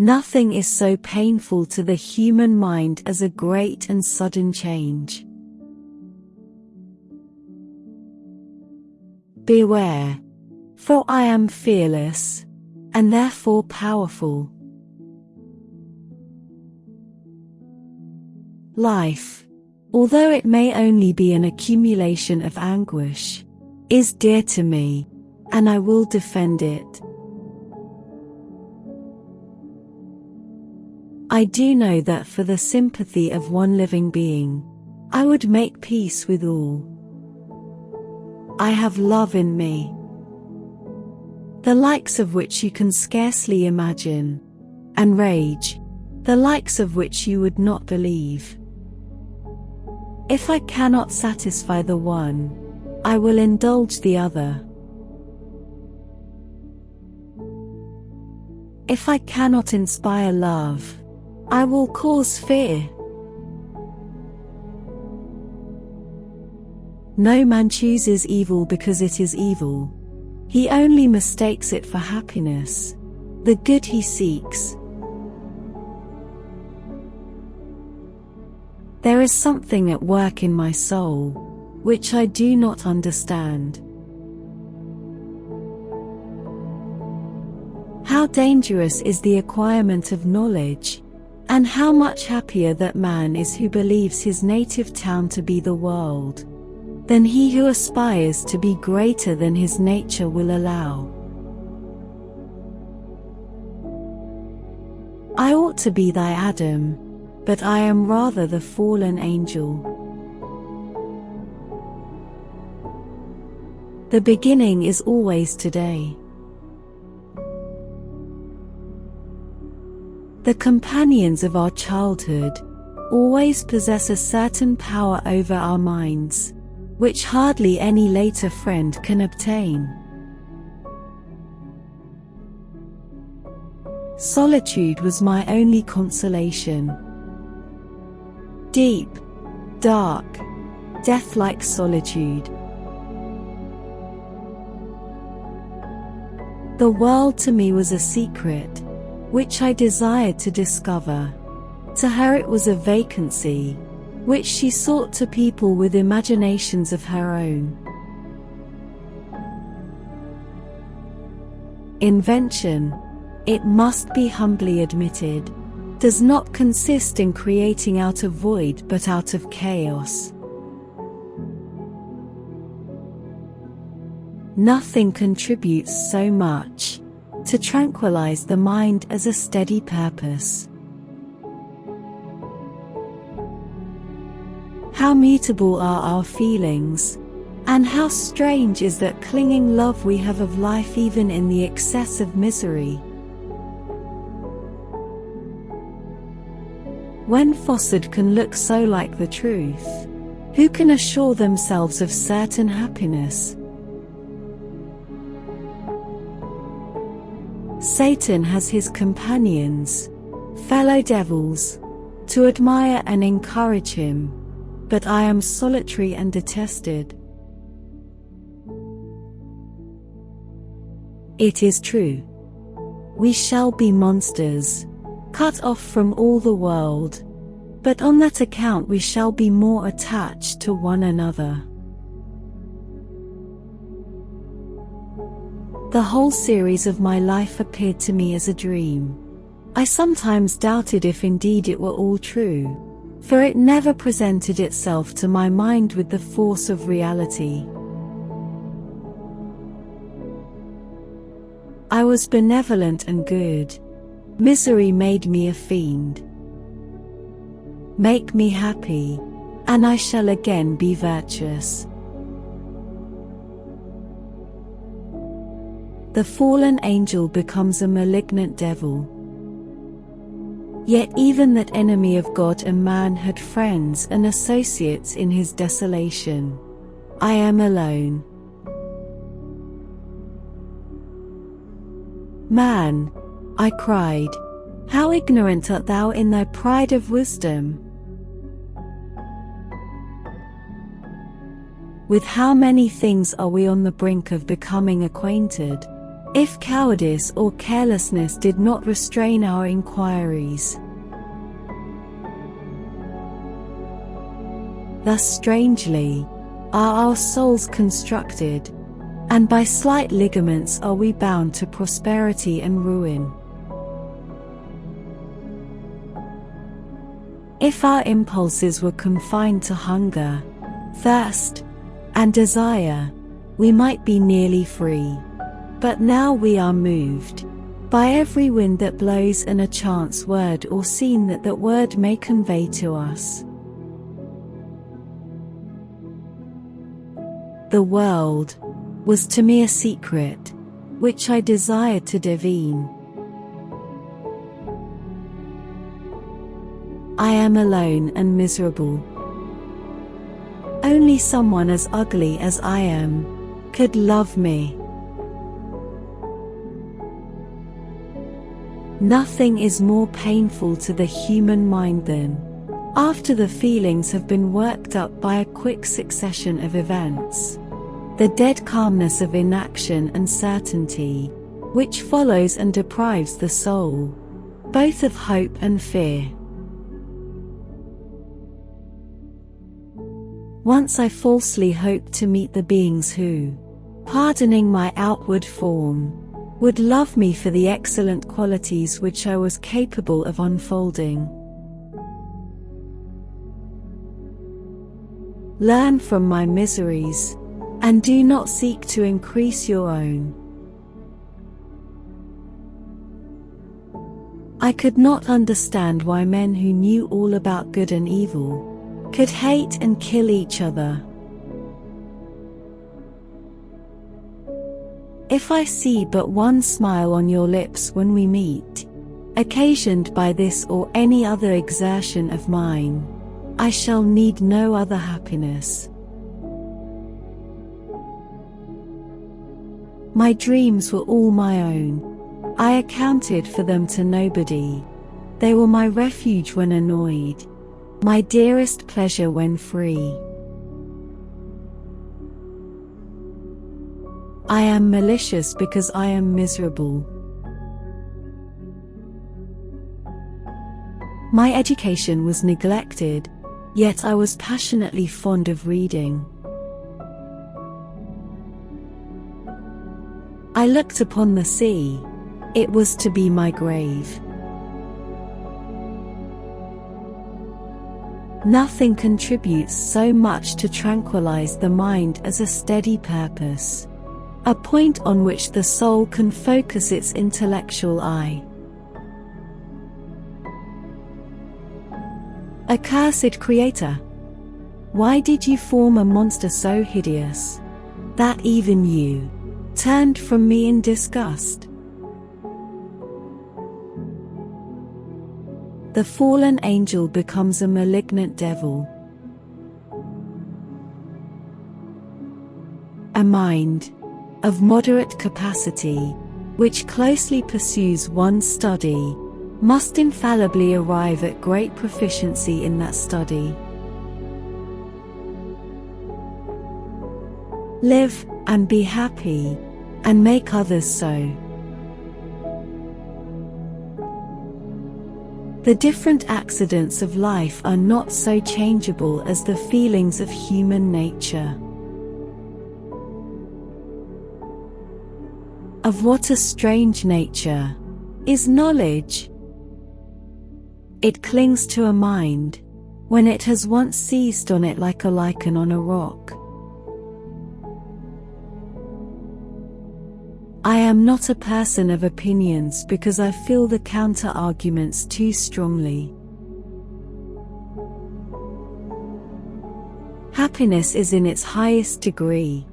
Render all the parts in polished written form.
Nothing is so painful to the human mind as a great and sudden change. Beware, for I am fearless, and therefore powerful. Life, although it may only be an accumulation of anguish, is dear to me, and I will defend it. I do know that for the sympathy of one living being, I would make peace with all. I have love in me, the likes of which you can scarcely imagine, and rage, the likes of which you would not believe. If I cannot satisfy the one, I will indulge the other. If I cannot inspire love, I will cause fear. No man chooses evil because it is evil. He only mistakes it for happiness, the good he seeks. There is something at work in my soul, which I do not understand. How dangerous is the acquirement of knowledge, and how much happier that man is who believes his native town to be the world, than he who aspires to be greater than his nature will allow. I ought to be thy Adam, but I am rather the fallen angel. The beginning is always today. The companions of our childhood always possess a certain power over our minds, which hardly any later friend can obtain. Solitude was my only consolation. Deep, dark, death-like solitude. The world to me was a secret, which I desired to discover. To her it was a vacancy, which she sought to people with imaginations of her own. Invention, it must be humbly admitted, does not consist in creating out of void but out of chaos. Nothing contributes so much to tranquilize the mind as a steady purpose. How mutable are our feelings, and how strange is that clinging love we have of life even in the excess of misery. When falsehood can look so like the truth, who can assure themselves of certain happiness? Satan has his companions, fellow devils, to admire and encourage him, but I am solitary and detested. It is true. We shall be monsters, cut off from all the world, but on that account we shall be more attached to one another. The whole series of my life appeared to me as a dream. I sometimes doubted if indeed it were all true, for it never presented itself to my mind with the force of reality. I was benevolent and good. Misery made me a fiend. Make me happy, and I shall again be virtuous. The fallen angel becomes a malignant devil. Yet even that enemy of God and man had friends and associates in his desolation. I am alone. Man, I cried, how ignorant art thou in thy pride of wisdom! With how many things are we on the brink of becoming acquainted, if cowardice or carelessness did not restrain our inquiries. Thus strangely are our souls constructed, and by slight ligaments are we bound to prosperity and ruin. If our impulses were confined to hunger, thirst, and desire, we might be nearly free. But now we are moved by every wind that blows and a chance word or scene that word may convey to us. The world was to me a secret, which I desired to divine. I am alone and miserable. Only someone as ugly as I am could love me. Nothing is more painful to the human mind than, after the feelings have been worked up by a quick succession of events, the dead calmness of inaction and certainty, which follows and deprives the soul, both of hope and fear. Once I falsely hoped to meet the beings who, pardoning my outward form, would love me for the excellent qualities which I was capable of unfolding. Learn from my miseries, and do not seek to increase your own. I could not understand why men who knew all about good and evil could hate and kill each other. If I see but one smile on your lips when we meet, occasioned by this or any other exertion of mine, I shall need no other happiness. My dreams were all my own. I accounted for them to nobody. They were my refuge when annoyed, my dearest pleasure when free. I am malicious because I am miserable. My education was neglected, yet I was passionately fond of reading. I looked upon the sea. It was to be my grave. Nothing contributes so much to tranquilize the mind as a steady purpose, a point on which the soul can focus its intellectual eye. Accursed Creator! Why did you form a monster so hideous, that even you turned from me in disgust? The fallen angel becomes a malignant devil. A mind of moderate capacity, which closely pursues one's study, must infallibly arrive at great proficiency in that study. Live, and be happy, and make others so. The different accidents of life are not so changeable as the feelings of human nature. Of what a strange nature is knowledge! It clings to a mind, when it has once seized on it like a lichen on a rock. I am not a person of opinions because I feel the counter-arguments too strongly. Happiness is in its highest degree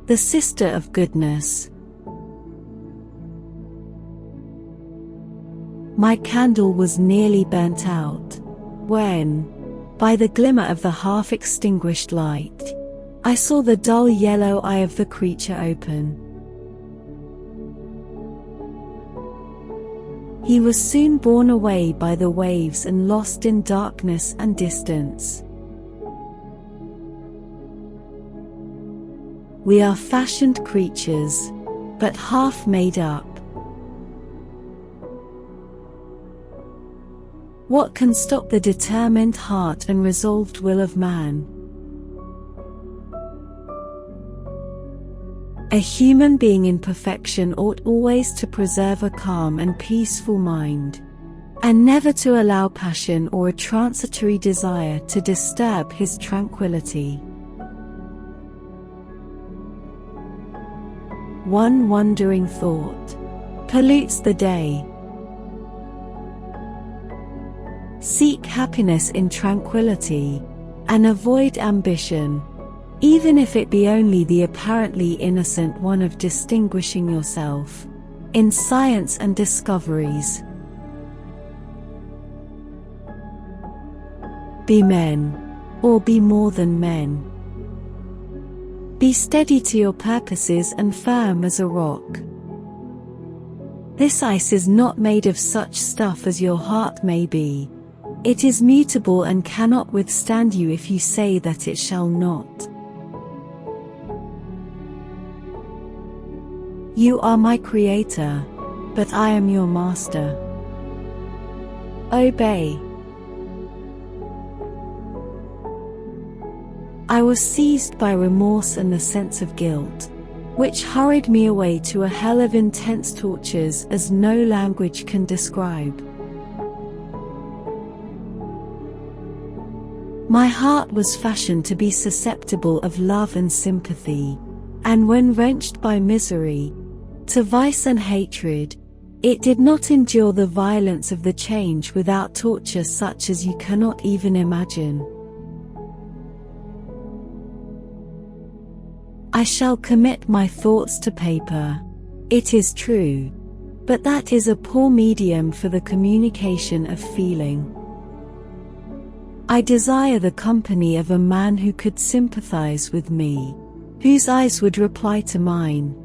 the sister of goodness. My candle was nearly burnt out, when, by the glimmer of the half-extinguished light, I saw the dull yellow eye of the creature open. He was soon borne away by the waves and lost in darkness and distance. We are fashioned creatures, but half made up. What can stop the determined heart and resolved will of man? A human being in perfection ought always to preserve a calm and peaceful mind, and never to allow passion or a transitory desire to disturb his tranquility. One wandering thought pollutes the day. Seek happiness in tranquility, and avoid ambition, even if it be only the apparently innocent one of distinguishing yourself in science and discoveries. Be men, or be more than men. Be steady to your purposes and firm as a rock. This ice is not made of such stuff as your heart may be. It is mutable and cannot withstand you if you say that it shall not. You are my creator, but I am your master. Obey. I was seized by remorse and the sense of guilt, which hurried me away to a hell of intense tortures as no language can describe. My heart was fashioned to be susceptible of love and sympathy, and when wrenched by misery, to vice and hatred, it did not endure the violence of the change without torture such as you cannot even imagine. I shall commit my thoughts to paper, it is true, but that is a poor medium for the communication of feeling. I desire the company of a man who could sympathize with me, whose eyes would reply to mine,